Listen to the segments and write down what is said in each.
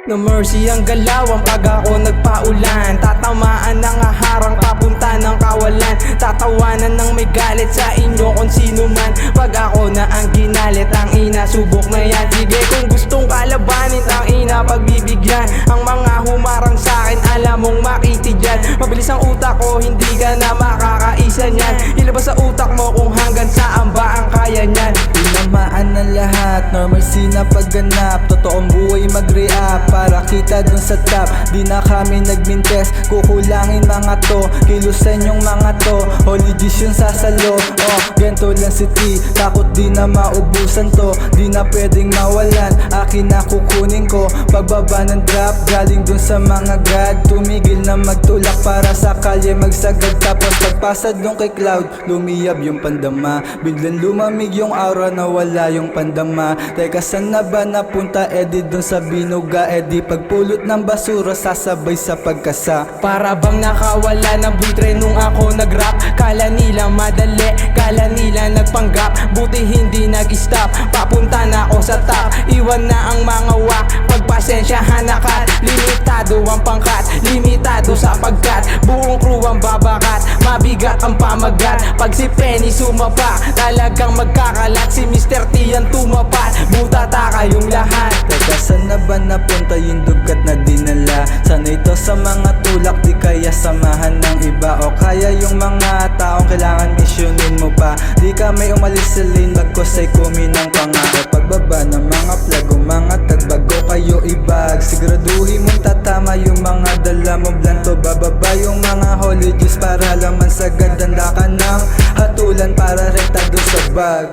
No mercy ang galawang pag ako nagpaulan. Tatamaan ng harang papunta ng kawalan. Tatawanan ng may galit sa inyo kung sino man. Pag ako na ang ginalit, ang ina subok na yan. Sige kung gustong kalabanin, ang ina pagbibigyan. Ang mga humarang sa akin, alam mong makitidyan. Mabilis ang utak ko, hindi ka na makakaisa niyan. Ilabas sa utak mo kung hanggang saan ba ang kaya niyan. Tinamaan ng lahat, no mercy na pagganap. Totoong buhay mag-react para kita dun sa top. Di na kami nagmintes, kukulangin mga to. Kilusan yung mga to, holy G's yung sasalo. Oh, gento lang si T, takot di na maubusan to. Di na pwedeng mawalan, akin na kukunin ko. Pagbaba ng drop, galing dun sa mga god. Tumigil na magtulak para sa kalye magsagad. Tapos pagpasad dun kay Cloud, lumiyab yung pandama. Biglang lumamig yung aura, nawala yung pandama. Teka saan na ba napunta, edi dun sa binuga. Edi pagpulot ng basura, sasabay sa pagkasa. Para bang nakawala ng buitre nung ako nag-rap. Kala nila madali, kala nila nagpanggap. Buti hindi nag-stop, papunta na ako sa top. Iwan na ang mga wak, pagpasensyahan na kat. Limitado ang pangkat, limitado sa pagkat. Buong crew ang babakat, mabigat ang pamagat. Pag si Penny sumapa, talagang magkakalat. Si Mr. T ang tumapat, butata kayong lahat. Teka saan na ba napunta yung dugat na dinala? Sana ito sa mga tulak, di kaya samahan ng iba. O kaya yung mga taong kailangan misyonin mo pa. Di ka may umalis sa lane, bagkos ay kuminang pangako. Pagbaba ng mga flag o mga tag, bago kayo ibag. Siguraduhin mong tatama yung mga dala mo blanto. Bababa yung mga holy G's para laman sa gandanda ka ng hatulan para rektado sa bag.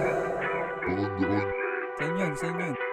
Sa inyo, sa inyo.